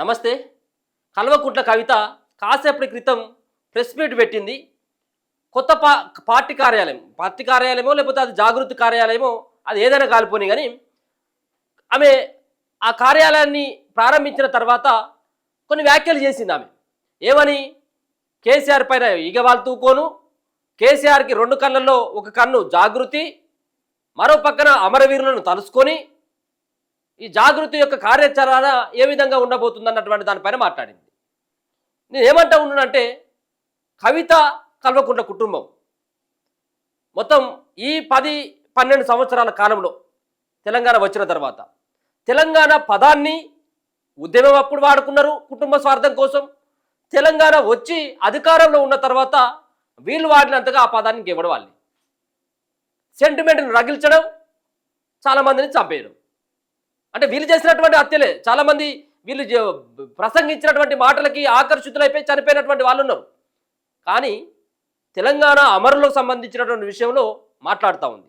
నమస్తే. కల్వకుంట్ల కవిత కాసేపటి క్రితం ప్రెస్ మీట్ పెట్టింది. కొత్త పార్టీ కార్యాలయమో లేకపోతే అది జాగృతి కార్యాలయమో అది ఏదైనా కాలిపోని కానీ ఆమె ఆ కార్యాలయాన్ని ప్రారంభించిన తర్వాత కొన్ని వ్యాఖ్యలు చేసింది. ఆమె ఏమని, కేసీఆర్ పైన ఈగవాళ్ళు తూకోను, కేసీఆర్కి రెండు కళ్ళల్లో ఒక కన్ను జాగృతి, మరో పక్కన అమరవీరులను తలుసుకొని ఈ జాగృతి యొక్క కార్యాచరణ ఏ విధంగా ఉండబోతుంది అన్నటువంటి దానిపైన మాట్లాడింది. నేను ఏమంటా ఉన్నానంటే, కవిత కల్వకుంట్ల కుటుంబం మొత్తం ఈ 10-12 సంవత్సరాల కాలంలో తెలంగాణ వచ్చిన తర్వాత తెలంగాణ పదాన్ని ఉద్యమం అప్పుడు వాడుకున్నారు కుటుంబ స్వార్థం కోసం. తెలంగాణ వచ్చి అధికారంలో ఉన్న తర్వాత వీళ్ళు వాడినంతగా ఆ పదాన్ని ఇంకెవడు వాళ్ళు సెంటిమెంట్ని రగిల్చడం, చాలామందిని చంపేయడం. అంటే వీళ్ళు చేసినటువంటి హత్యలే. చాలామంది వీళ్ళు ప్రసంగించినటువంటి మాటలకి ఆకర్షితులైపోయి చనిపోయినటువంటి వాళ్ళు ఉన్నారు. కానీ తెలంగాణ అమరులకు సంబంధించినటువంటి విషయంలో మాట్లాడుతూ ఉంది.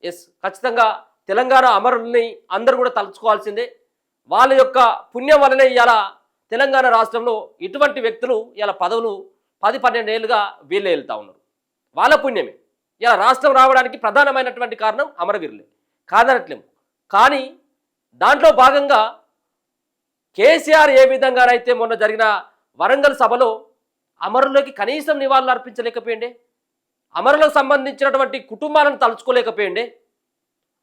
ఎస్, ఖచ్చితంగా తెలంగాణ అమరుల్ని అందరూ కూడా తలుచుకోవాల్సిందే. వాళ్ళ యొక్క పుణ్యం వల్లనే ఇవాళ తెలంగాణ రాష్ట్రంలో ఇటువంటి వ్యక్తులు ఇలా పదవులు 10-12 ఏళ్ళుగా వీళ్ళే వెళ్తూ ఉన్నారు. వాళ్ళ పుణ్యమే ఇలా రాష్ట్రం రావడానికి ప్రధానమైనటువంటి కారణం అమరవీరులే, కాదనట్లేము. కానీ దాంట్లో భాగంగా కేసీఆర్ ఏ విధంగానైతే మొన్న జరిగిన వరంగల్ సభలో అమరులకి కనీసం నివాళులు అర్పించలేకపోయిండే, అమరులకు సంబంధించినటువంటి కుటుంబాలను తలుచుకోలేకపోయిండే,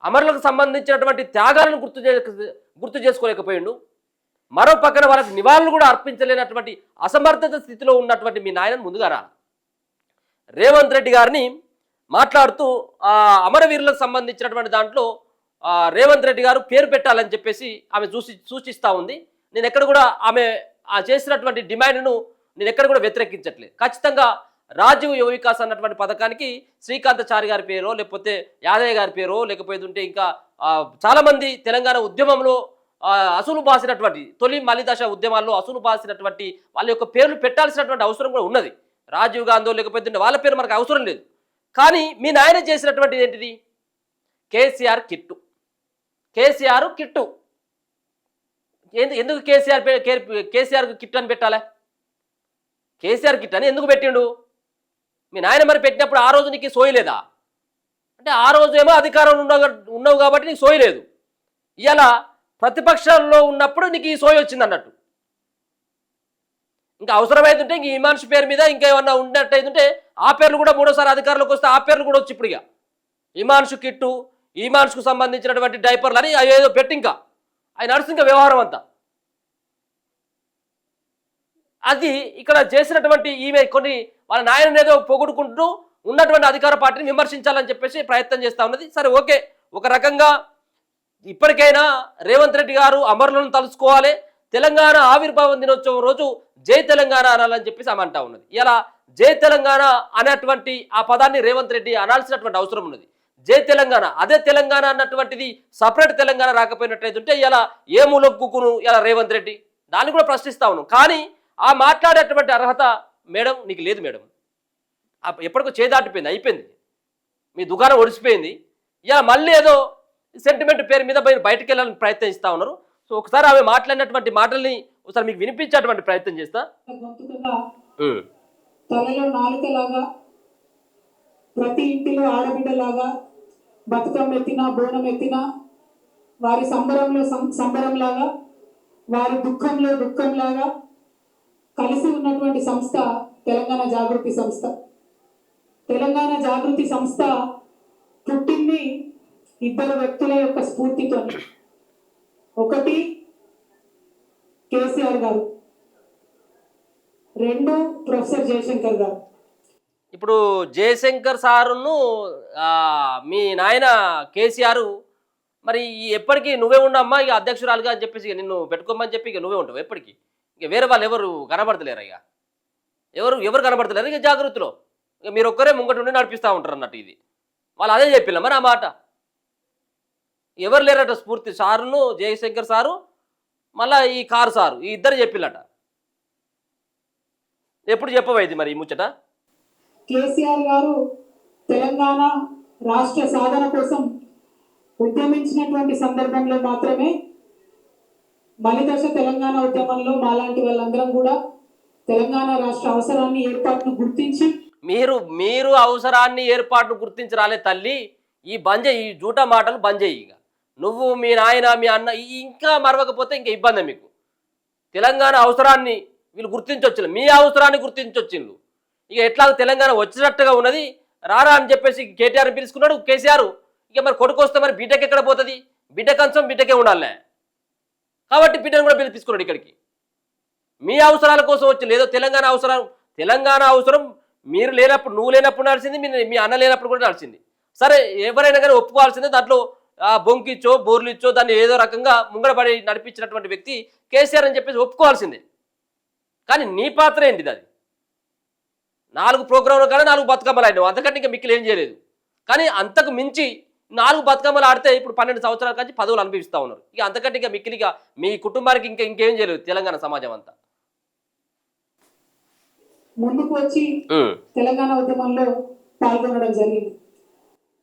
అమరులకు సంబంధించినటువంటి త్యాగాలను గుర్తు చేసుకోలేకపోయిండు. మరో పక్కన వాళ్ళకి నివాళులు కూడా అర్పించలేనటువంటి అసమర్థత స్థితిలో ఉన్నటువంటి మీ నాయనను ముందుగా రా రేవంత్ రెడ్డి గారిని మాట్లాడుతూ అమరవీరులకు సంబంధించినటువంటి దాంట్లో రేవంత్ రెడ్డి గారు పేరు పెట్టాలని చెప్పేసి ఆమె సూచిస్తూ ఉంది. నేను ఎక్కడ కూడా ఆమె చేసినటువంటి డిమాండ్ను నేను ఎక్కడ కూడా వ్యతిరేకించట్లేదు. ఖచ్చితంగా రాజీవ్ యువ వికాస్ అన్నటువంటి పథకానికి శ్రీకాంతచారి గారి పేరో లేకపోతే యాదయ్య గారి పేరో లేకపోతే ఉంటే ఇంకా చాలామంది తెలంగాణ ఉద్యమంలో అసలు బాసినటువంటి తొలి మలిదశ ఉద్యమాల్లో అసలు బాసినటువంటి వాళ్ళ యొక్క పేర్లు పెట్టాల్సినటువంటి అవసరం కూడా ఉన్నది. రాజీవ్ గాంధీ లేకపోతే వాళ్ళ పేరు మనకు అవసరం లేదు. కానీ మీ నాయన చేసినటువంటిది ఏంటిది? కేసీఆర్ కిట్టు. ఎందుకు కేసీఆర్ కిట్ అని పెట్టాలా? కేసీఆర్ కిట్ అని ఎందుకు పెట్టిండు? మీ నాయన మరి పెట్టినప్పుడు ఆ రోజు నీకు సోయలేదా? అంటే ఆ రోజు ఏమో అధికారంలో ఉన్నావు కాబట్టి నీకు సోయలేదు. ఇలా ప్రతిపక్షంలో ఉన్నప్పుడు నీకు ఈ సోయి వచ్చింది అన్నట్టు. ఇంకా అవసరమైతుంటే ఇంక ఈ మనిషి పేరు మీద ఇంకా ఏమన్నా ఉన్నట్టయితుంటే ఆ పేర్లు కూడా మూడోసారి అధికారంలోకి వస్తే ఆ పేర్లు కూడా వచ్చి ఇప్పుడు ఇక ఇమాన్షు కిట్టు, ఇమాన్షుకు సంబంధించినటువంటి డైపర్లు అని ఏదో పెట్టి ఇంకా ఆయన నడుస్తుంది ఇంకా వ్యవహారం అంతా. అది ఇక్కడ చేసినటువంటి ఈమె కొన్ని వాళ్ళ నాయన ఏదో పొగుడుకుంటూ ఉన్నటువంటి అధికార పార్టీని విమర్శించాలని చెప్పేసి ప్రయత్నం చేస్తూ ఉన్నది. సరే, ఓకే, ఒక రకంగా ఇప్పటికైనా రేవంత్ రెడ్డి గారు అమరులను తలుసుకోవాలి, తెలంగాణ ఆవిర్భావం దినోత్సవం రోజు జై తెలంగాణ అనాలని చెప్పేసి ఆమె అంటా ఉన్నది. ఇలా జై తెలంగాణ అనేటువంటి ఆ పదాన్ని రేవంత్ రెడ్డి అనాల్సినటువంటి అవసరం ఉన్నది. జై తెలంగాణ, అదే తెలంగాణ అన్నటువంటిది సపరేట్ తెలంగాణ రాకపోయినట్లయితే ఇలా ఏ మూలకును ఇలా రేవంత్ రెడ్డి దాన్ని కూడా ప్రశ్నిస్తా ఉన్నాం. కానీ ఆ మాట్లాడేటువంటి అర్హత మేడం నీకు లేదు. మేడం ఎప్పటికో చేదాటిపోయింది, అయిపోయింది, మీ దుకాణం ఒడిసిపోయింది. ఇలా మళ్ళీ ఏదో సెంటిమెంట్ పేరు మీద బయటకు వెళ్ళాలని ప్రయత్నిస్తూ ఉన్నారు. సో ఒకసారి ఆమె మాట్లాడినటువంటి మాటల్ని ఒకసారి మీకు వినిపించేటువంటి ప్రయత్నం చేస్తా. తలలో నాలుకలాగా, ప్రతి ఇంటిలో ఆడబిడ్డలాగా, బతుకమ్మ ఎత్తినా బోనం ఎత్తినా వారి సంబరంలో సంబరంలాగా, వారి దుఃఖంలో దుఃఖంలాగా కలిసి ఉన్నటువంటి సంస్థ తెలంగాణ జాగృతి సంస్థ. తెలంగాణ జాగృతి సంస్థ పుట్టింది ఇద్దరు వ్యక్తుల యొక్క స్ఫూర్తితో. ఒకటి కేసీఆర్ గారు, రెండు ప్రొఫెసర్ జయశంకర్ గారు. ఇప్పుడు జయశంకర్ సారును మీ నాయన కేసీఆర్ మరి ఎప్పటికీ నువ్వే ఉండమ్మా ఇక అధ్యక్షురాలుగా అని చెప్పేసి నిన్ను పెట్టుకోమని చెప్పి ఇక నువ్వే ఉంటావు ఎప్పటికీ. ఇక వేరే వాళ్ళు ఎవరు కనబడతలేరు, ఇక ఎవరు కనబడతలేరు ఇక జాగృతిలో. ఇక మీరు ఒక్కరే ముంగట ఉండి నడిపిస్తూ ఉంటారు అన్నట్టు. ఇది వాళ్ళు అదే చెప్పిల్లా మరి ఆ మాట. ఎవరు లేరట స్ఫూర్తి, సారును జయశంకర్ సారు మళ్ళా ఈ కారు సారు, ఈ ఇద్దరు చెప్పిల్లట. ఎప్పుడు చెప్పవైంది మరి ఈ ముచ్చట? కేసీఆర్ గారు తెలంగాణ రాష్ట్ర సాధన కోసం ఉద్యమించినటువంటి సందర్భంలో మాత్రమే మలిదశ తెలంగాణ ఉద్యమంలో మాలాంటి వాళ్ళందరం కూడా తెలంగాణ రాష్ట్ర అవసరాన్ని ఏర్పాటును గుర్తించి మీరు అవసరాన్ని ఏర్పాటును గుర్తించి రాలే తల్లి. ఈ ఈ జూటా మాటలు బంద్ చేయి. ఇక నువ్వు మీ నాయన మీ అన్న ఇంకా మరవకపోతే ఇంకా ఇబ్బంది మీకు. తెలంగాణ అవసరాన్ని వీళ్ళు గుర్తించొచ్చు, మీ అవసరాన్ని గుర్తించొచ్చిండ్రు. ఇక ఎట్లా తెలంగాణ వచ్చినట్టుగా ఉన్నది రారా అని చెప్పేసి కేటీఆర్ని పిలుచుకున్నాడు కేసీఆర్. ఇక మరి కొడుకు వస్తే మరి బిడ్డకి ఎక్కడ పోతుంది? బిడ్డ కంచం బిడ్డకే ఉండాలే కాబట్టి బిడ్డను కూడా పిలిపించుకున్నాడు ఇక్కడికి. మీ అవసరాల కోసం వచ్చి లేదో తెలంగాణ అవసరం మీరు లేనప్పుడు, నువ్వు లేనప్పుడు నడిచింది, మీ అన్న లేనప్పుడు కూడా నడిచింది. సరే ఎవరైనా కానీ ఒప్పుకోవాల్సిందే. దాంట్లో బొంకిచ్చో బోర్లు ఇచ్చో దాన్ని ఏదో రకంగా ముంగడబడి నడిపించినటువంటి వ్యక్తి కేసీఆర్ అని చెప్పేసి ఒప్పుకోవాల్సిందే. కానీ నీ పాత్ర ఏంటిది? అది 4 ప్రోగ్రాంలు కానీ 4 బతుకమ్మలు ఆడినావు, అంతకంటే ఇంకా మిక్కిలు ఏం చేయలేదు. కానీ అంతకు మించి 4 బతుకమ్మలు ఆడితే ఇప్పుడు 12 సంవత్సరాల నుంచి పదవులు అనుభవిస్తూ ఉన్నారు. ఇక అంతకంటే ఇంకా మిక్కిలిగా మీ కుటుంబానికి ఇంకేం చేయలేదు తెలంగాణ సమాజం అంతా. ముందుకు వచ్చి తెలంగాణ ఉద్యమంలో పాల్గొనడం జరిగింది.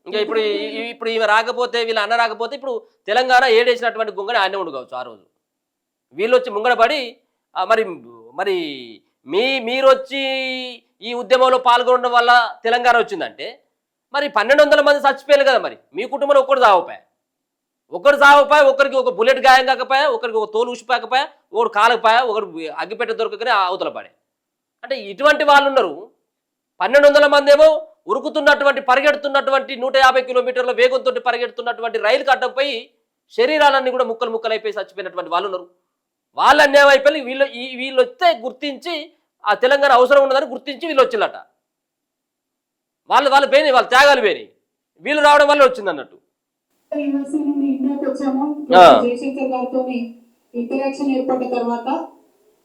ఇంకా ఇప్పుడు ఈమె రాకపోతే, వీళ్ళ అన్న రాకపోతే ఇప్పుడు తెలంగాణ ఏడేసినటువంటి గుంగని ఆయన ఉండవచ్చు. ఆ రోజు వీళ్ళు వచ్చి ముంగడపడి మరి మరి మీరు వచ్చి ఈ ఉద్యమంలో పాల్గొనడం వల్ల తెలంగాణ వచ్చిందంటే మరి 1200 మంది చచ్చిపోయారు కదా. మరి మీ కుటుంబంలో ఒకరు చావపోయా, ఒకరికి ఒక బుల్లెట్ గాయం కాకపోయా, ఒకరికి ఒక తోలు ఉసిపోకపోయా, ఒకడు కాలకపోయా, ఒకరు అగ్గిపెట్ట దొరకగానే అవతల పడే. అంటే ఇటువంటి వాళ్ళు ఉన్నారు. 1200 మంది ఏమో ఉరుకుతున్నటువంటి పరిగెడుతున్నటువంటి 150 కిలోమీటర్ల వేగంతో పరిగెడుతున్నటువంటి రైలు కట్టకపోయి శరీరాలన్నీ కూడా ముక్కలు అయిపోయి చచ్చిపోయినటువంటి వాళ్ళు ఉన్నారు. వాళ్ళు అన్యాయం అయిపోయి వీళ్ళు వస్తే గుర్తించి ఆ తెలంగాణ అవసరం ఉన్నదని గుర్తించి వీళ్ళు వచ్చిందట. వాళ్ళు పోయినాయి, వాళ్ళ త్యాగాలు పోయినాయి, వీళ్ళు రావడం వల్ల వచ్చింది అన్నట్టు. ఇండియాకి వచ్చాము. జయశంకర్ గారితో ఇంటరాక్షన్ ఏర్పడిన తర్వాత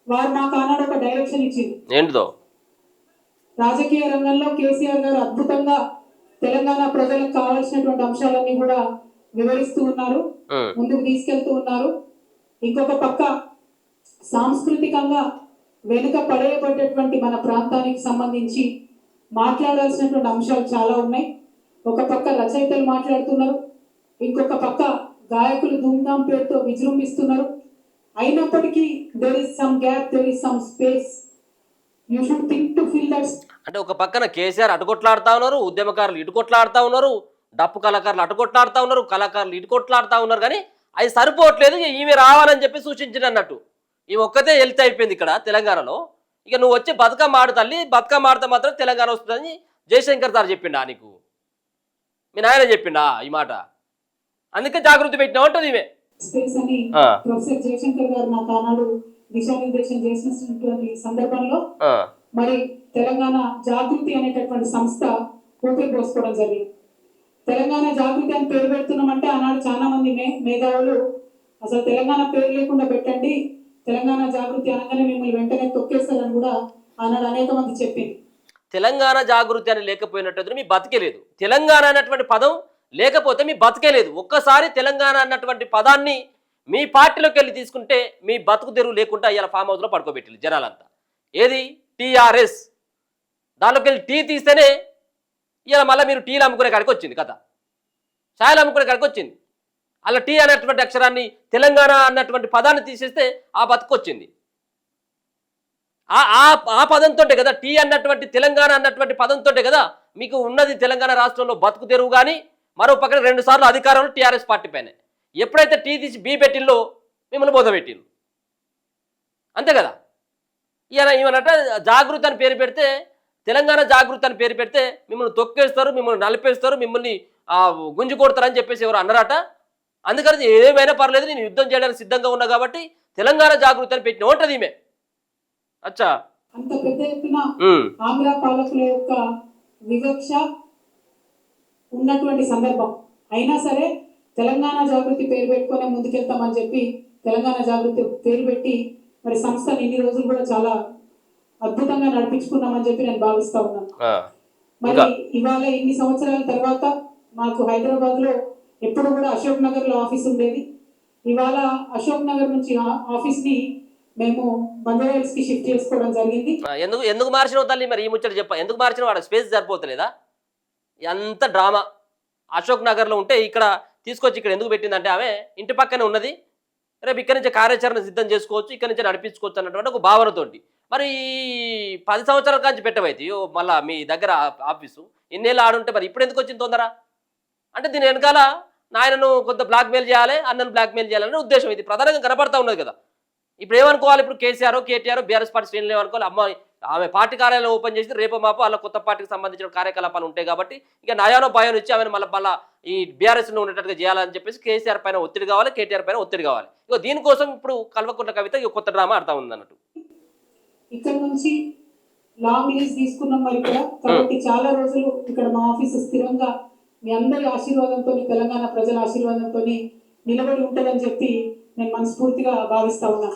వారు మాకు ఆనాడు ఒక డైరెక్షన్ ఇచ్చింది. ఏంటిదో? రాజకీయ రంగంలో కేసీఆర్ గారు అద్భుతంగా తెలంగాణ ప్రజలకు కావాల్సినటువంటి అంశాలన్నీ కూడా వివరిస్తూ ఉన్నారు, ముందుకు తీసుకెళ్తూ ఉన్నారు. ఇంకొక పక్క సాంస్కృతికంగా వెనుక పడేయబడ్డటువంటి మన ప్రాంతానికి సంబంధించి మాట్లాడాల్సినటువంటి అంశాలు చాలా ఉన్నాయి. ఒక పక్క రచయితలు మాట్లాడుతున్నారు, ఇంకొక పక్క గాయకులు ధూమ్ధాం పేరుతో విజృంభిస్తున్నారు. అయినప్పటికీ there is some gap, there is some space. You should think to fill that. అంటే ఒక పక్కన కేసీఆర్ అటుకొట్లాడుతూ ఉన్నారు, ఉద్యమకారులు ఇటుకొట్లాడుతూ ఉన్నారు, డప్పు కళాకారులు అటుకొట్లాడుతూ ఉన్నారు, కళాకారులు ఇటుకొట్లాడుతూ ఉన్నారు. కానీ అది సరిపోవట్లేదు. ఈమె రావాలని చెప్పి సూచించిన అన్నట్టు. ఈ ఒక్కతే వెళ్తే అయిపోయింది ఇక్కడ తెలంగాణలో. ఇక నువ్వు వచ్చి బతుకమ్మ ఆడు తల్లి, బతుకమ్మ ఆడితే మాత్రం తెలంగాణ వస్తుందని జయశంకర్ సార్ చెప్పిండా నీకు? మీ నాయన చెప్పిండా ఈ మాట? అందుకే జాగృతి పెట్టినా ఉంటుంది ఈమె. స్పేస్ అని ప్రొఫెసర్ జయశంకర్ గారు నాకు ఆనాడు దిశానిర్దేశం చేసినటువంటి సందర్భంలో మరి తెలంగాణ జాగృతి అనేటటువంటి సంస్థ ఊపిరి పోసుకోవడం జరిగింది. తెలంగాణ జాగృతి అని పేరు పెడుతున్నామంటే ఆనాడు చాలా మంది మేధావులు అసలు తెలంగాణ పేరు లేకుండా పెట్టండి, తెలంగాణ జాగృతి అనగానే మిమ్మల్ని వెంటనే తొక్కేస్తారని కూడా ఆనాడు అనేక మంది చెప్పింది. తెలంగాణ జాగృతి అని లేకపోయినట్టు మీ బతికే లేదు. తెలంగాణ అన్నటువంటి పదం లేకపోతే మీ బతికే లేదు. ఒక్కసారి తెలంగాణ అన్నటువంటి పదాన్ని మీ పార్టీలోకి వెళ్ళి తీసుకుంటే మీ బతుకు తెరువు లేకుండా ఇలా ఫామ్ హౌస్లో పడుకోబెట్టింది జనాలంతా. ఏది? టీఆర్ఎస్. దానిలోకి వెళ్ళి టీ తీస్తేనే ఇలా మళ్ళీ మీరు టీలు అమ్ముకునే కాడికి వచ్చింది కథ, ఛాయలు అమ్ముకునే కాడికి వచ్చింది. అలా టీ అన్నటువంటి అక్షరాన్ని, తెలంగాణ అన్నటువంటి పదాన్ని తీసేస్తే ఆ బతుకు వచ్చింది. ఆ పదంతో కదా, టీ అన్నటువంటి తెలంగాణ అన్నటువంటి పదంతో కదా మీకు ఉన్నది తెలంగాణ రాష్ట్రంలో బతుకు తెరువు. కానీ మరో పక్కన 2 సార్లు అధికారంలో టీఆర్ఎస్ పార్టీ పైన ఎప్పుడైతే టీ తీసి బీ పెట్టిల్లో మిమ్మల్ని బోధపెట్టిల్లు, అంతే కదా. ఏమన్నట్ట జాగృతి అని పేరు పెడితే, తెలంగాణ జాగృతి అని పేరు పెడితే మిమ్మల్ని తొక్కేస్తారు, మిమ్మల్ని నలిపేస్తారు, మిమ్మల్ని గుంజు కొడతారని చెప్పేసి ఎవరు అన్నారట. అందుకని ఏమైనా పర్లేదు, నేను యుద్ధం చేయడానికి సిద్ధంగా ఉన్నా కాబట్టి తెలంగాణ జాగృతి అని పెట్టిన ఉంటుంది ఈమె. అచ్చా, అంత పెద్ద ఎత్తున ఆంధ్ర పాలకుల యొక్క వివక్ష ఉన్నటువంటి సందర్భం అయినా సరే తెలంగాణ జాగృతి పేరు పెట్టుకునే ముందుకెళ్తామని చెప్పి తెలంగాణ జాగృతి పేరు పెట్టి మరి సంస్థను ఇన్ని రోజులు కూడా చాలా అద్భుతంగా నడిపించుకున్నామని చెప్పి నేను భావిస్తా ఉన్నాను. మరి ఇవాళ ఇన్ని సంవత్సరాల తర్వాత మాకు హైదరాబాద్ లో ఎప్పుడు కూడా అశోక్ నగర్ లో ఆఫీస్ ఉండేది. ఇవాళ అశోక్ నగర్ నుంచి ఆఫీస్ ని మేము బంజారాహిల్స్ కి షిఫ్ట్ చేసుకోవడం జరిగింది. ఎందుకు మార్చిన తల్లి? మరి ఈ ముచ్చట చెప్ప, ఎందుకు మార్చిన? వాడు స్పేస్ సరిపోతలేదా? ఎంత డ్రామా. అశోక్ నగర్లో ఉంటే ఇక్కడ తీసుకొచ్చి ఇక్కడ ఎందుకు పెట్టిందంటే ఆమె ఇంటి పక్కనే ఉన్నది, రేపు ఇక్కడి నుంచి కార్యాచరణ సిద్ధం చేసుకోవచ్చు, ఇక్కడి నుంచి నడిపించుకోవచ్చు అన్నటువంటి ఒక భావనతోటి. మరి ఈ 10 సంవత్సరాల కాంచి పెట్టవైతే మళ్ళీ మీ దగ్గర ఆఫీసు ఇన్నేళ్ళు ఆడుంటే మరి ఇప్పుడు ఎందుకు వచ్చింది తొందర? అంటే దీని వెనకాల నాయనను కొంత బ్లాక్మెయిల్ చేయాలి, అన్నను బ్లాక్మెయిల్ చేయాలనే ఉద్దేశం ఇది ప్రధానంగా కనపడతా ఉన్నది కదా. ఇప్పుడు ఏమనుకోవాలి, ఇప్పుడు కేసీఆర్ కేటీఆర్ బీఆర్ఎస్ పార్టీ శ్రేణులు ఏమనుకోవాలి, అమ్మాయి ఆమె పార్టీ కార్యాలయం ఓపెన్ చేసి రేపు మాపు అలా కొత్త పార్టీకి సంబంధించిన కార్యకలాపాలు ఉంటాయి కాబట్టి ఇక నయానో భయం ఇచ్చి ఆమెను మళ్ళీ ఈ బీఆర్ఎస్లో ఉండేటట్టుగా చేయాలని చెప్పేసి కేసీఆర్ పైన ఒత్తిడి కావాలి, కేటీఆర్ పైన ఒత్తిడి కావాలి. ఇక దీనికోసం ఇప్పుడు కల్వకుంట్ల కవిత ఇక కొత్త డ్రామా ఆడుతూ ఉంది అన్నట్టు. ఇక్కడ నుంచి లాంగ్ లీజ్ తీసుకున్నాం మరి ఇక్కడ, కాబట్టి చాలా రోజులు ఇక్కడ మా ఆఫీసు స్థిరంగా మీ అందరి ఆశీర్వాదంతో, తెలంగాణ ప్రజల ఆశీర్వాదంతో నిలబడి ఉంటుందని చెప్పి నేను మనస్ఫూర్తిగా భావిస్తా ఉన్నా.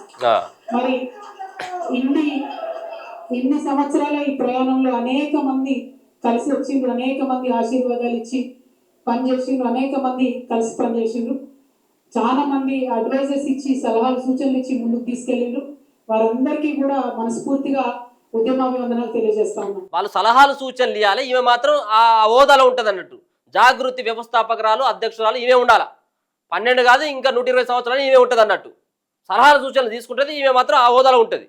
మరి ఇన్ని సంవత్సరాల ఈ ప్రయాణంలో అనేక మంది కలిసి వచ్చిండ్రు, అనేక మంది ఆశీర్వాదాలు ఇచ్చి పనిచేసిండ్రు, అనేక మంది కలిసి పనిచేసిండ్రు, చాలా మంది అడ్వైజర్స్ ఇచ్చి సలహాలు సూచనలు ఇచ్చి ముందుకు తీసుకెళ్ళిండ్రు. వారందరికీ కూడా మనస్ఫూర్తిగా ఉద్యమాభివందనాలు తెలియజేస్తా ఉన్నాం. వాళ్ళు సలహాలు సూచనలు ఇవ్వాలి, ఈమె మాత్రం ఆ హోదాలో ఉంటుంది అన్నట్టు. జాగృతి వ్యవస్థాపకురాలు అధ్యక్షురాలు ఈమె ఉండాలా, 12 కాదు ఇంకా 120 సంవత్సరాలు ఈమె ఉంటుంది అన్నట్టు. సలహాలు సూచనలు తీసుకుంటుంది, ఈమె మాత్రం ఆ హోదాలో ఉంటుంది.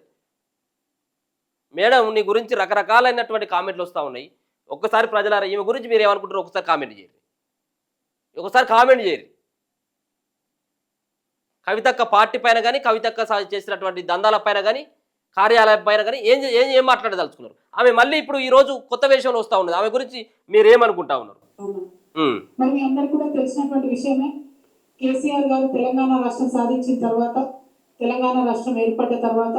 మేడం నీ గురించి రకరకాలైనటువంటి కామెంట్లు వస్తూ ఉన్నాయి. ఒక్కసారి ప్రజలారా ఈమె గురించి మీరు ఏమనుకుంటారో ఒకసారి కామెంట్ చేయరు, ఒకసారి కామెంట్ చేయరు. కవితక్క పార్టీ పైన కానీ, కవితక్క చేసినటువంటి దందాల పైన కానీ, కార్యాలయం పైన కానీ ఏం మాట్లాడదలుచుకున్నారు? ఆమె మళ్ళీ ఇప్పుడు ఈ రోజు కొత్త వేషంలో వస్తూ ఉన్నది, ఆమె గురించి మీరు ఏమనుకుంటా ఉన్నారు? మరి మీ అందరికీ కూడా తెలిసినటువంటి విషయమే, కేసీఆర్ గారు తెలంగాణ రాష్ట్రం సాధించిన తర్వాత, తెలంగాణ రాష్ట్రం ఏర్పడ్డ తర్వాత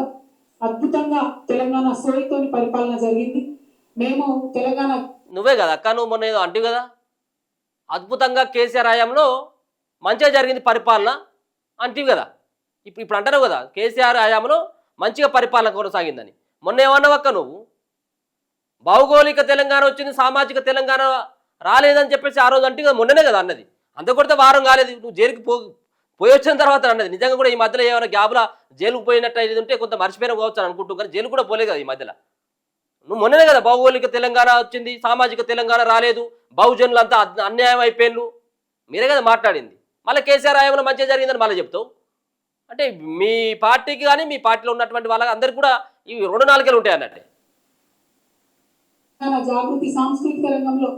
అద్భుతంగా తెలంగాణ సోయితోని పరిపాలన జరిగింది. మేము తెలంగాణ నువ్వే కదా అక్క, నువ్వు మొన్న ఏదో అంటివి కదా, అద్భుతంగా కేసీఆర్ హయాంలో మంచిగా జరిగింది పరిపాలన అంటివి కదా. ఇప్పుడు అంటారు కదా కేసీఆర్ హయాంలో మంచిగా పరిపాలన కొనసాగిందని. మొన్న ఏమన్నావు అక్క నువ్వు? భౌగోళిక తెలంగాణ వచ్చింది, సామాజిక తెలంగాణ రాలేదని చెప్పేసి ఆ రోజు అంటే మొన్ననే కదా అన్నది. అంత కొడితే వారం కాలేదు, నువ్వు జైలుకి పోయి వచ్చిన తర్వాత అన్నది. నిజంగా కూడా ఈ మధ్యలో ఏమైనా గ్యాబ్లా జైలుకు పోయినట్టు అయితే ఉంటే కొంత మర్చిపోయిన కావచ్చు అని అనుకుంటూ, కానీ జైలు కూడా పోలేదు కదా ఈ మధ్యలో. నువ్వు మొన్ననే కదా భౌగోళిక తెలంగాణ వచ్చింది, సామాజిక తెలంగాణ రాలేదు, బహుజనులు అంతా అన్యాయం అయిపోయిన్లు, మీరే కదా మాట్లాడింది. మళ్ళీ కేసీఆర్ హయాంలో మంచిగా జరిగిందని మళ్ళీ చెప్తావు. అంటే మీ పార్టీకి కానీ మీ పార్టీలో ఉన్నటువంటి వాళ్ళకి అందరికీ కూడా ఇవి 2 నాలుకలు ఉంటాయి అన్నట్టే. జాగృతి సాంస్కృతిక రంగంలో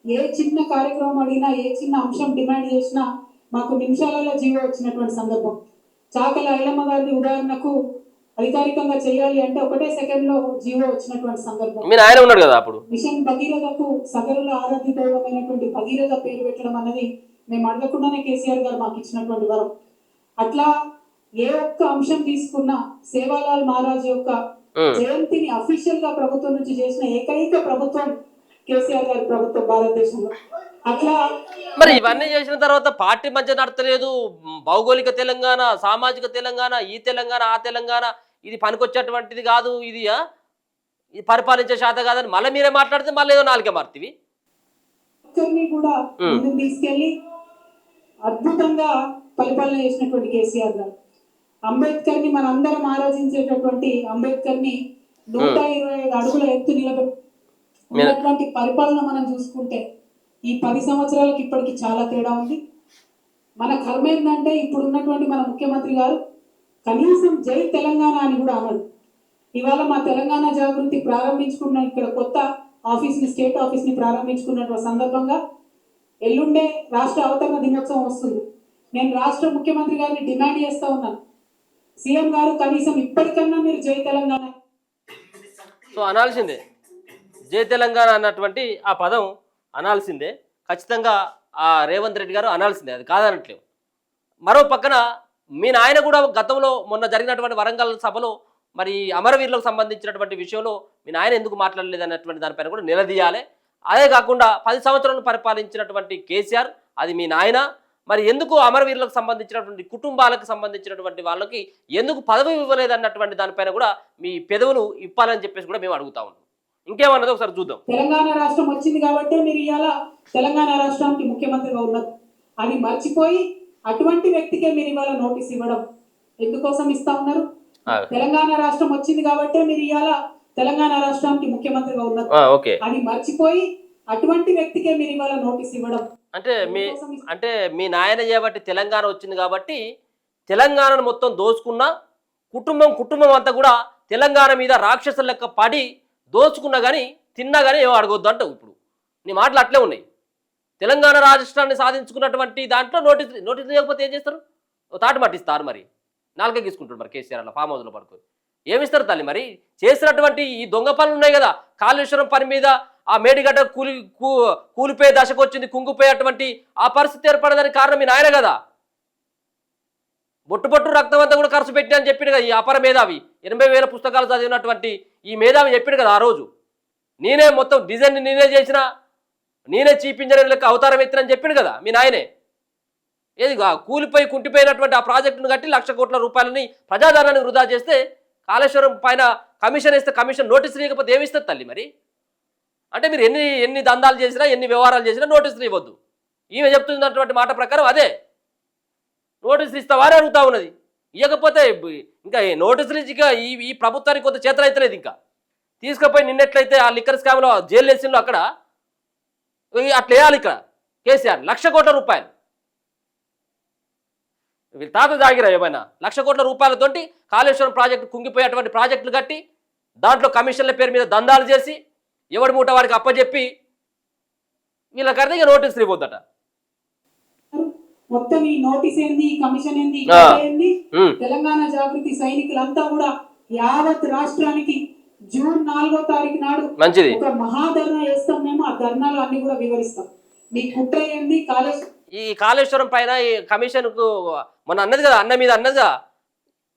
ఏ చిన్న కార్యక్రమం అడిగినా, ఏ చిన్న అంశం డిమాండ్ చేసినా మాకు నిమిషాలలో జీవో వచ్చినటువంటి సందర్భం. చాకల ఐలమ్మ గారిని ఉదాహరణకు అధికారికంగా చేయాలి అంటే ఒకటే సెకండ్ లో జీవో వచ్చినటువంటి సందర్భం. మీరు ఆయన ఉన్నాడు కదా అప్పుడు. మిషన్ భగీరథకు సగరుల ఆరాధ్య దైవమైనటువంటి భగీరథ పేరు పెట్టడం అన్నది మేము అడగకుండానే కేసీఆర్ గారు మాకు ఇచ్చినటువంటి వరం. అట్లా ఏ ఒక్క అంశం తీసుకున్నా సేవాలాల్ మహారాజ్ యొక్క జయంతిని అఫీషియల్ గా ప్రభుత్వం నుంచి చేసిన ఏకైక ప్రభుత్వం కేసీఆర్ గారి ప్రభుత్వం భారతదేశంలో. అట్లా మరి ఇవన్నీ చేసిన తర్వాత పార్టీ మధ్య నడతలేదు, భౌగోళిక తెలంగాణ, సామాజిక తెలంగాణ, ఈ తెలంగాణ ఆ తెలంగాణ ఇది పనికొచ్చేటువంటిది కాదు, ఇది పరిపాలించే శాత కాదని మళ్ళీ మీరే మాట్లాడితే మళ్ళీ ఏదో నాలుగే మారుతీవి. కూడా ముందుకు తీసుకెళ్లి అద్భుతంగా పరిపాలన చేసినటువంటి కేసీఆర్ గారు, అంబేద్కర్ ని మనందరం ఆరాధించేటటువంటి అంబేద్కర్ ని 125 అడుగుల ఎత్తు నిలబెట్టినటువంటి పరిపాలన మనం చూసుకుంటే ఈ 10 సంవత్సరాలకు ఇప్పటికి చాలా తేడా ఉంది. మన కర్మ ఏంటంటే ఇప్పుడు ఉన్నటువంటి మన ముఖ్యమంత్రి గారు కనీసం జై తెలంగాణ అని కూడా అన్నాడు. ఇవాళ మా తెలంగాణ జాగృతి ప్రారంభించుకున్న ఇక్కడ కొత్త ఆఫీస్ని, స్టేట్ ఆఫీస్ని ప్రారంభించుకున్నటువంటి సందర్భంగా ఎల్లుండే రాష్ట్ర అవతరణ దినోత్సవం వస్తుంది. నేను రాష్ట్ర ముఖ్యమంత్రి గారిని డిమాండ్ చేస్తా ఉన్నాను, సీఎం గారు కనీసం ఇప్పటికన్నా మీరు జై తెలంగాణ సో అనాల్సిందే, జై తెలంగాణ అన్నటువంటి ఆ పదం అనాల్సిందే, ఖచ్చితంగా ఆ రేవంత్ రెడ్డి గారు అనాల్సిందే, అది కాదనట్లేవు. మరో పక్కన మీ నాయన కూడా గతంలో మొన్న జరిగినటువంటి వరంగల్ సభలో మరి అమరవీరులకు సంబంధించినటువంటి విషయంలో మీ నాయన ఎందుకు మాట్లాడలేదు అన్నటువంటి దానిపైన కూడా నిలదీయాలి. అదే కాకుండా 10 సంవత్సరాలు పరిపాలించినటువంటి కేసీఆర్, అది మీ నాయన, మరి ఎందుకు అమరవీరులకు సంబంధించినటువంటి కుటుంబాలకు సంబంధించినటువంటి వాళ్ళకి ఎందుకు పదవి ఇవ్వలేదు అన్నటువంటి దానిపైన కూడా మీ పెదవులు ఇప్పాలని చెప్పేసి కూడా మేము అడుగుతా ఉన్నాం. ఇంకేమన్నది ఒకసారి చూద్దాం. తెలంగాణ రాష్ట్రం వచ్చింది కాబట్టి మీరు ఇవాళ తెలంగాణ రాష్ట్రానికి ముఖ్యమంత్రిగా ఉన్నారు, అది మర్చిపోయి అటువంటి వ్యక్తికే మీరు ఇవాళ నోటీస్ ఇవ్వడం ఎందుకోసం ఇస్తా ఉన్నారు? తెలంగాణ రాష్ట్రం వచ్చింది కాబట్టి మీరు ఇవాళ తెలంగాణ రాష్ట్రానికి ముఖ్యమంత్రిగా ఉన్నారు, అది మర్చిపోయి అటువంటి వ్యక్తికే మీరు ఇవాళ నోటీస్ ఇవ్వడం అంటే మీ నాయన చేయబట్టి తెలంగాణ వచ్చింది కాబట్టి తెలంగాణను మొత్తం దోచుకున్న కుటుంబం అంతా కూడా తెలంగాణ మీద రాక్షసుల లెక్క పడి దోచుకున్నా కానీ తిన్నా కానీ ఏమో అడగొద్దు అంటావు. ఇప్పుడు నీ మాటలు అట్లే ఉన్నాయి. తెలంగాణ రాష్ట్రాన్ని సాధించుకున్నటువంటి దాంట్లో నోటీస్ లేకపోతే ఏం చేస్తారు? తాటి మట్టిస్తారు. మరి నాలుగే తీసుకుంటారు మరి కేసీఆర్ అలా ఫామ్ హౌస్లో పడుతుంది. ఏమిస్తారు తల్లి? మరి చేసినటువంటి ఈ దొంగ పనులు ఉన్నాయి కదా, కాళేశ్వరం పని మీద ఆ మేడిగడ్డ కూలిపోయే దశకు వచ్చింది, కుంగిపోయేటువంటి ఆ పరిస్థితి ఏర్పడడానికి కారణం మీ నాయన కదా. బొట్టు రక్తం అంతా కూడా ఖర్చు పెట్టి అని చెప్పాడు కదా ఈ అపర మేధావి. 80,000 పుస్తకాలు చదివినటువంటి ఈ మేధావి చెప్పాడు కదా ఆ రోజు. నేనే మొత్తం డిజైన్ నేనే చేసిన, నేనే చీఫ్ ఇంజనీర్ లెక్క అవతారం ఎత్తినని చెప్పిండు కదా మీ నాయనే. ఏది కూలిపోయి కుంటిపోయినటువంటి ఆ ప్రాజెక్టును కట్టి 1,00,000 కోట్ల రూపాయలని ప్రజాధనాన్ని వృధా చేస్తే కాళేశ్వరం పైన కమిషన్ ఇస్తే కమిషన్ నోటీసులు ఇవ్వకపోతే ఏమిస్తుంది తల్లి? మరి అంటే మీరు ఎన్ని దందాలు చేసినా ఎన్ని వ్యవహారాలు చేసినా నోటీసులు ఇవ్వద్దు. ఈమె చెప్తున్నటువంటి మాట ప్రకారం అదే నోటీసులు ఇస్తావా అని అడుగుతా ఉన్నది. ఇవ్వకపోతే ఇంకా నోటీసులు ఇచ్చి ఈ ప్రభుత్వానికి కొంత చేతలు అవుతలేదు. ఇంకా తీసుకుపోయి నిన్నట్లయితే ఆ లిక్కర్ స్కామ్లో జైలు వేసిందో అక్కడ అట్లా వేయాలి. ఇక్కడ కేసీఆర్ 1,00,000 కోట్ల రూపాయలు వీళ్ళ తాత జాగిరా ఏమైనా 1,00,000 కోట్ల రూపాయలతోటి కాళేశ్వరం ప్రాజెక్టు కుంగిపోయేటువంటి ప్రాజెక్టులు కట్టి దాంట్లో కమిషన్ల పేరు మీద దందాలు చేసి ఎవడి మూట వాడికి అప్పచెప్పి వీళ్ళకి అర్థం నోటీసులు ఇవ్వద్దట. మొత్తం ఈ నోటీస్ ఏంది, ఈ కమిషన్ ఏంది, ఏంది? తెలంగాణ జాగృతి సైనికులంతా కూడా యావత్ రాష్ట్రానికి జూన్ 4వ తారీఖు నాడు మంచిది ఒక మహాధర్నా చేస్తాం. మేము ఆ ధర్నాలు అన్ని కూడా వివరిస్తాం. మీ కుట్ర ఏంది? ఈ కాళేశ్వరం పైన ఈ కమిషన్ కు మొన్న అన్నది కదా, అన్న మీద అన్నదిగా,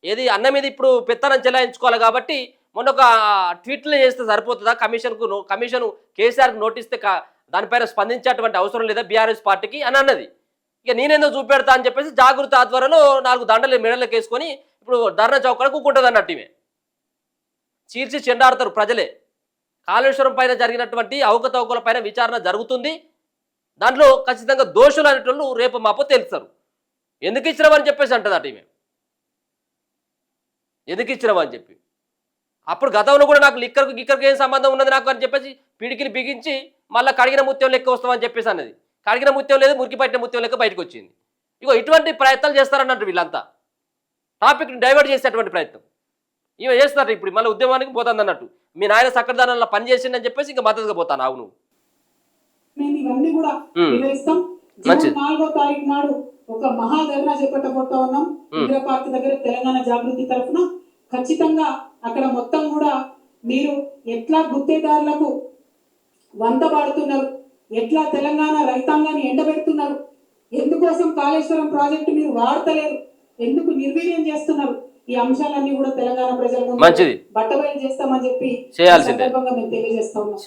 ఏది అన్న మీద ఇప్పుడు పెత్తనం చెలాయించుకోవాలి కాబట్టి మొన్న ఒక ట్వీట్లు చేస్తే సరిపోతుందా? కమిషన్ కేసీఆర్కి నోటిస్తే దానిపైన స్పందించేటువంటి అవసరం లేదా బీఆర్ఎస్ పార్టీకి అని అన్నది. ఇక నేనేందో చూపెడతా అని చెప్పేసి జాగృతి ఆధ్వర్యంలో 4 దండలు మెడలకు వేసుకొని ఇప్పుడు ధర్నా చౌకడ కూకుంటుంది అన్నట్టు. ఇవే చీల్చి చెండాడతారు ప్రజలే. కాళేశ్వరం పైన జరిగినటువంటి అవకతవకల పైన విచారణ జరుగుతుంది. దాంట్లో ఖచ్చితంగా దోషులు అనేటోళ్ళు రేపు మాపో తెలుస్తారు. ఎందుకు ఇచ్చినామని చెప్పేసి అంటుంది అటు ఈమె. ఎందుకు ఇచ్చినామని చెప్పి అప్పుడు గతంలో కూడా నాకు గిక్కర్కి ఏం సంబంధం ఉన్నది నాకు అని చెప్పేసి పిడికిని బిగించి మళ్ళీ కడిగిన ముత్యం లెక్క వస్తామని చెప్పేసి అన్నది. కడిగిన ముత్యం లేదు, మురికి పట్టిన ముత్యం లెక్క బయటకు వచ్చింది. ఇగో ఇటువంటి ప్రయత్నాలు చేస్తారన్నట్టు వీళ్ళంతా. టాపిక్ని డైవర్ట్ చేసేటువంటి ప్రయత్నం ఈమె చేస్తారు. ఇప్పుడు మళ్ళీ ఉద్యమానికి పోతుంది అన్నట్టు. మీ నాయన సక్కదానంలో పని చేసిందని చెప్పేసి ఇంకా మద్దతుగా పోతాను. అవును ఇవన్నీ కూడా వివరిస్తాం. జూన్ 4వ తారీఖు నాడు ఒక మహాధర్నా చేపట్టబోతా ఉన్నాం ఇందిరా పార్క్ దగ్గర తెలంగాణ జాగృతి తరఫున. ఖచ్చితంగా అక్కడ మొత్తం కూడా మీరు ఎట్లా గుత్తేదారులకు వంత పాడుతున్నారు, ఎట్లా తెలంగాణ రైతాంగాన్ని ఎండబెడుతున్నారు, ఎందుకోసం కాళేశ్వరం ప్రాజెక్టు మీరు వాడతలేరు, ఎందుకు నిర్వీర్యం చేస్తున్నారు, ఈ అంశాలన్నీ కూడా తెలంగాణ ప్రజల ముందు బట్టబయలు చేస్తామని చెప్పి సందర్భంగా మేము తెలియజేస్తా ఉన్నాం.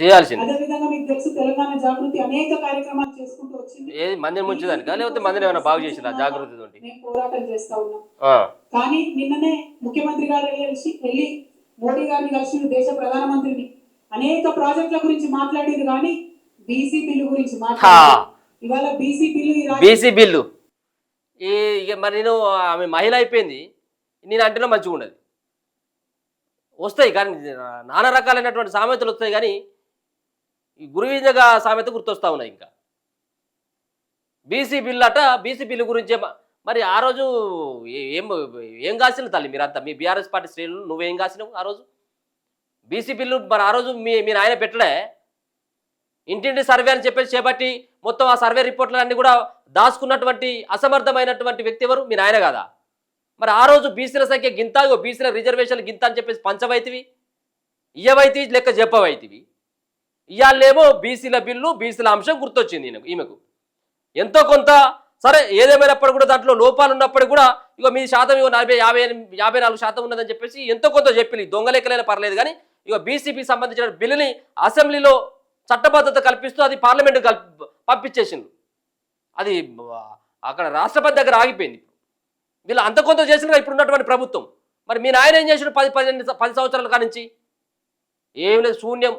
అదే విధంగా మీకు తెలుసు తెలంగాణ జాగృతి అనేక కార్యక్రమాలు చేసుకుంటూ వచ్చింది. మేము పోరాటం చేస్తా ఉన్నాం. కానీ నిన్ననే ముఖ్యమంత్రి గారు వెళ్ళి మోడీ గారిని కలిసి దేశ ప్రధానమంత్రిని అనేక ప్రాజెక్టుల గురించి మాట్లాడింది. కానీ బీసీ బిల్లు గురించి మాట్లాడారు. ఇవాళ బీసీ బిల్లు మరి నేను ఆమె మహిళ అయిపోయింది, నేను అంటేనే మంచిగా ఉండదు. వస్తాయి కానీ నానా రకాలైనటువంటి సామెతలు వస్తాయి. కానీ ఈ గురువిందగా సామెత గుర్తొస్తా ఉన్నాయి. ఇంకా బీసీ బిల్లు అట, బీసీ బిల్లు గురించే. మరి ఆ రోజు ఏం కాసిన తల్లి మీరంతా, మీ బీఆర్ఎస్ పార్టీ శ్రేణులు నువ్వేం కాసినావు ఆ రోజు? బీసీ బిల్లు మరి ఆ రోజు మీ నాయన పెట్టలే. ఇంటింటి సర్వే అని చెప్పేసి చేపట్టి మొత్తం ఆ సర్వే రిపోర్ట్లన్నీ కూడా దాచుకున్నటువంటి అసమర్థమైనటువంటి వ్యక్తి ఎవరు? మీ నాయన కదా. మరి ఆ రోజు బీసీల సంఖ్య గింత, బీసీల రిజర్వేషన్లు గింత అని చెప్పేసి పంచవైతివి, ఇయ్యవైతివి, లెక్క చెప్పవైతివి. ఇవాళేమో బీసీల బిల్లు, బీసీల అంశం గుర్తొచ్చింది ఈమెకు. ఎంతో కొంత సరే ఏదేమైనప్పుడు కూడా దాంట్లో లోపాలు ఉన్నప్పుడు కూడా ఇగో మీ శాతం 54% ఉన్నదని చెప్పేసి ఎంతో కొంత చెప్పి దొంగ లెక్కలైనా పర్లేదు. కానీ ఇగో బీసీపీకి సంబంధించిన బిల్లుని అసెంబ్లీలో చట్టబద్ధత కల్పిస్తూ అది పార్లమెంట్ పంపించేసింది. అది అక్కడ రాష్ట్రపతి దగ్గర ఆగిపోయింది. వీళ్ళు అంత కొంత చేసిన ఇప్పుడున్నటువంటి ప్రభుత్వం. మరి మీ నాయన ఏం చేసిన 10 సంవత్సరాల కానించి? ఏం లేదు, శూన్యం,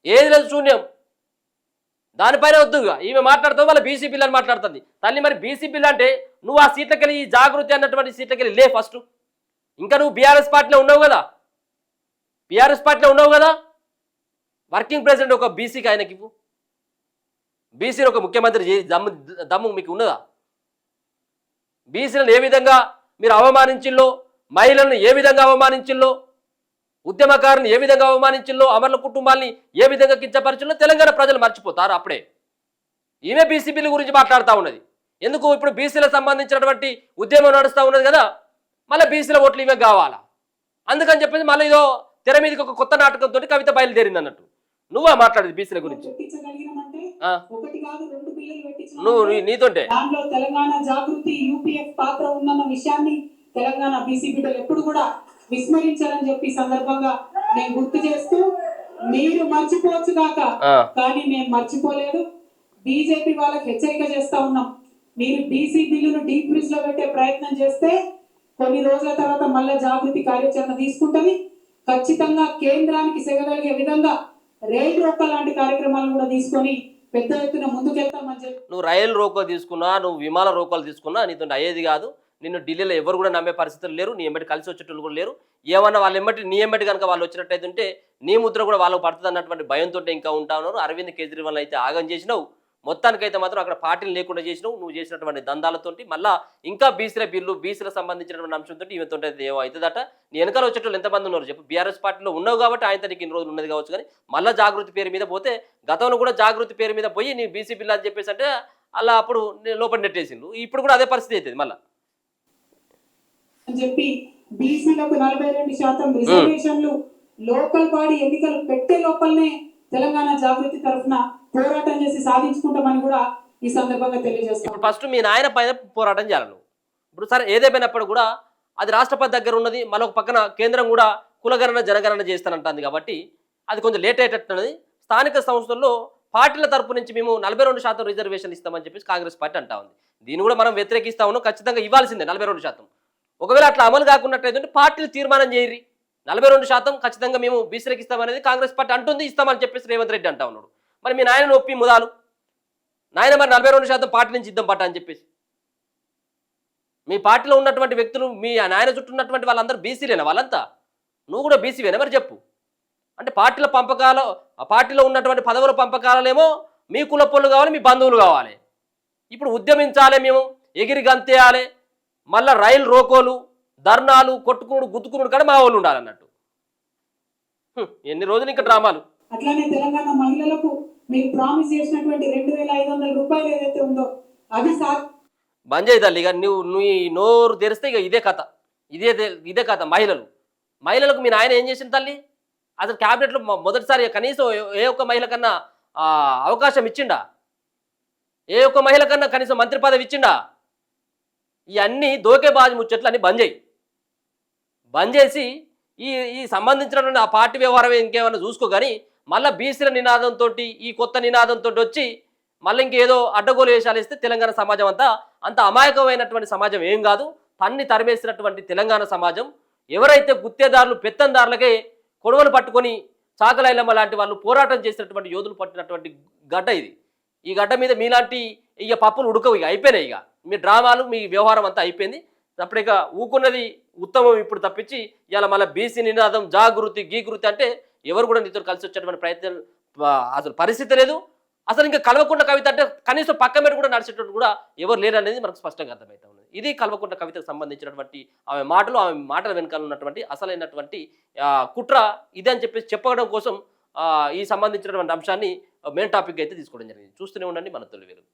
ఏది లేదు, శూన్యం. దానిపైన వద్దుగా ఈమె మాట్లాడుతుంది, వాళ్ళ బీసీ బిల్ అని మాట్లాడుతుంది తల్లి. మరి బీసీ బిల్ అంటే నువ్వు ఆ సీట్లకెళ్ళి, ఈ జాగృతి అన్నటువంటి సీట్లకెళ్ళి లే ఫస్ట్. ఇంకా నువ్వు బీఆర్ఎస్ పార్టీలో ఉన్నావు కదా, వర్కింగ్ ప్రెసిడెంట్ ఒక బీసీకి ఆయనకి ఇవ్వు. బీసీని ఒక ముఖ్యమంత్రి దమ్ము మీకు ఉన్నదా? బీసీలను ఏ విధంగా మీరు అవమానించిల్లో, మహిళలను ఏ విధంగా అవమానించిల్లో, ఉద్యమకారుని ఏ విధంగా అవమానించిల్లో, అమరుల కుటుంబాల్ని ఏ విధంగా కించపరిచిల్లో తెలంగాణ ప్రజలు మర్చిపోతారు అప్పుడే. ఈమె బీసీ బిల్లు గురించి మాట్లాడుతూ ఉన్నది. ఎందుకు ఇప్పుడు బీసీలకు సంబంధించినటువంటి ఉద్యమం నడుస్తూ ఉన్నది కదా, మళ్ళీ బీసీల ఓట్లు ఇవే కావాలా, అందుకని చెప్పేసి మళ్ళీ ఏదో తెర మీదకి ఒక కొత్త నాటకంతో కవిత బయలుదేరింది అన్నట్టు. నువ్వా మాట్లాడేది బీసీల గురించి? పెట్టించగలిగినామంటే ఆ, ఒకటి కాదు 2 బిల్లులు నువ్వు పెట్టించినామంటే నీతోటే దానిలో తెలంగాణ జాగృతి యూపీఎఫ్ పాత్ర ఉందన్న విషయాన్ని తెలంగాణ బీసీ బిడ్డలు ఎప్పుడు కూడా విస్మరించారని చెప్పి ఈ సందర్భంగా నేను గుర్తు చేస్తూ, మీరు మర్చిపోవచ్చు కాక ఆ, కానీ మేము మర్చిపోలేదు. బీజేపీ వాళ్ళకి హెచ్చరిక చేస్తా ఉన్నాం, మీరు బీసీ బిల్లును డీప్ ఫ్రీజ్ లో పెట్టే ప్రయత్నం చేస్తే కొన్ని రోజుల తర్వాత మళ్ళా జాగృతి కార్యాచరణ తీసుకుంటది. ఖచ్చితంగా కేంద్రానికి సెగగలిగే విధంగా రైలు రోక లాంటి కార్యక్రమాలను కూడా తీసుకొని పెద్ద ఎత్తున ముందుకెళ్తామని చెప్పి నువ్వు రైలు రోకో తీసుకున్నా, నువ్వు విమాన రోకోలు తీసుకున్నా నీతో అయ్యేది కాదు. నిన్ను ఢిల్లీలో ఎవరు కూడా నమ్మే పరిస్థితులు లేరు, నీ ఎంబటి కలిసి వచ్చేటోళ్ళు కూడా లేరు. ఏమన్నా వాళ్ళ ఎంబటి నీ ఎంబటి కనుక వాళ్ళు వచ్చినట్టయితే ఉంటే నీ ముద్ర కూడా వాళ్ళకు పడుతుంది అన్నటువంటి భయంతో ఇంకా ఉంటా ఉన్నారు. అరవింద్ కేజ్రీవాల్ అయితే ఆగం చేసినావు, మొత్తానికైతే మాత్రం అక్కడ పార్టీలు లేకుండా చేసినావు. నువ్వు చేసినటువంటి దందాలతోటి మళ్ళీ ఇంకా బీసీల బిల్లు, బీసీలకు సంబంధించినటువంటి అంశంతో ఈమెతో ఏమో అవుతుందట. నీ వెనకాల వచ్చేటోళ్ళు ఎంతమంది ఉన్నారు చెప్పు? బీఆర్ఎస్ పార్టీలో ఉన్నావు కాబట్టి ఆయనతో నీకు ఇన్ని రోజులు ఉన్నది కావచ్చు, కానీ మళ్ళీ జాగృతి పేరు మీద పోతే, గతంలో కూడా జాగృతి పేరు మీద పోయి నీ బీసీ బిల్లు అని చెప్పేసి అంటే అలా అప్పుడు లోపల నెట్టేసిండు. ఇప్పుడు కూడా అదే పరిస్థితి అవుతుంది మళ్ళీ. అని చెప్పి బీసీలకు 42% రిజర్వేషన్లు లోకల్ బాడీ ఎన్నికలు పెట్టే లోపలనే తెలంగాణ జాగృతి తరఫున పోరాటం చేసి సాధించుకుంటామని కూడా ఈ సందర్భంగా తెలియజేస్తాం. ఇప్పుడు ఫస్ట్ మీ నాయన పైన పోరాటం చేయాలి నువ్వు. ఇప్పుడు సరే ఏదేమైనప్పుడు కూడా అది రాష్ట్రపతి దగ్గర ఉన్నది, మరొక పక్కన కేంద్రం కూడా కులగణన జనగణన చేస్తానంటుంది కాబట్టి అది కొంచెం లేట్ అయ్యేటట్టున్నది. స్థానిక సంస్థల్లో పార్టీల తరపు నుంచి మేము 42% రిజర్వేషన్ ఇస్తామని చెప్పేసి కాంగ్రెస్ పార్టీ అంటా ఉంది. దీన్ని కూడా మనం వ్యతిరేకిస్తా ఉన్నాం, ఖచ్చితంగా ఇవ్వాల్సిందే 42%. ఒకవేళ అట్లా అమలు కాకున్నట్టయితే పార్టీలు తీర్మానం చేయరి 42% ఖచ్చితంగా మేము బీసీలకు ఇస్తామనేది కాంగ్రెస్ పార్టీ అంటుంది, ఇస్తామని చెప్పేసి రేవంత్ రెడ్డి అంటా ఉన్నాడు. మరి మీ నాయన ఒప్పి ముదాలు, నాయన మరి 42% పార్టీ నుంచి ఇద్దాం పట్ట అని చెప్పేసి. మీ పార్టీలో ఉన్నటువంటి వ్యక్తులు, మీ నాయన చుట్టూ ఉన్నటువంటి వాళ్ళందరూ బీసీలేనా? వాళ్ళంతా నువ్వు కూడా బీసీవేనా? మరి చెప్పు. అంటే పార్టీల పంపకాలు, ఆ పార్టీలో ఉన్నటువంటి పదవుల పంపకాలనేమో మీ కులపోళ్ళు కావాలి, మీ బంధువులు కావాలి. ఇప్పుడు ఉద్యమించాలి, మేము ఎగిరి గంతేయాలి, మళ్ళీ రైలు రోకోలు, ధర్నాలు, కొట్టుకునుడు, గుద్దుకునుడు కూడా మా వాళ్ళు ఉండాలన్నట్టు. ఎన్ని రోజులు ఇంకా డ్రామాలు. అట్లానే తెలంగాణ మహిళలకు మీరు ప్రామిస్ చేసినటువంటి 2500 రూపాయలు ఏదైతే ఉందో అది బంద్ చేయి తల్లి. ఇక నువ్వు ఈ నోరు తెరిస్తే ఇక ఇదే కథ, ఇదే కథ. మహిళలకు మీ నాయన ఏం చేసిన తల్లి? అసలు క్యాబినెట్లో మొదటిసారి కనీసం ఏ ఒక్క మహిళ కన్నా అవకాశం ఇచ్చిండా? ఏ ఒక్క మహిళ కన్నా కనీసం మంత్రి పదవి ఇచ్చిండా? ఇవన్నీ దోకే బాజు ముచ్చట్లు అన్నీ బంద్ చేసి ఈ సంబంధించినటువంటి ఆ పార్టీ వ్యవహారం ఇంకేమైనా చూసుకో. కానీ మళ్ళీ బీసీల నినాదంతో, ఈ కొత్త నినాదంతో వచ్చి మళ్ళీ ఇంకేదో అడ్డగోలు వేషాలు ఇస్తే తెలంగాణ సమాజం అంత అమాయకమైనటువంటి సమాజం ఏం కాదు. తన్ని తరిమేసినటువంటి తెలంగాణ సమాజం, ఎవరైతే గుత్తేదారులు, పెత్తందారులకే కొడవలు పట్టుకొని చాకలైలమ్మ లాంటి వాళ్ళు పోరాటం చేసినటువంటి యోధులు పట్టినటువంటి గడ్డ ఇది. ఈ గడ్డ మీద మీలాంటి ఇక పప్పులు ఉడకవు, ఇక అయిపోయినాయి. ఇక మీ డ్రామాలు, మీ వ్యవహారం అంతా అయిపోయింది. అప్పుడు ఇక ఊకున్నది ఉత్తమం ఇప్పుడు తప్పించి ఇలా మళ్ళీ బీసీ నినాదం, జాగృతి, గీగృతి అంటే ఎవరు కూడా నీతో కలిసి వచ్చేటువంటి ప్రయత్నం అసలు పరిస్థితి లేదు. అసలు ఇంకా కల్వకుంట్ల కవిత అంటే కనీసం పక్క మీద కూడా నడిచేటట్టు కూడా ఎవరు లేరు అనేది మనకు స్పష్టంగా అర్థమవుతా ఉన్నది. ఇది కల్వకుంట్ల కవితకు సంబంధించినటువంటి ఆమె మాటల వెనకాల ఉన్నటువంటి అసలైనటువంటి కుట్ర ఇది అని చెప్పేసి చెప్పడం కోసం ఈ సంబంధించినటువంటి అంశాన్ని మెయిన్ టాపిక్ అయితే తీసుకోవడం జరిగింది. చూస్తూనే ఉండండి మన తొలి వెలుగు.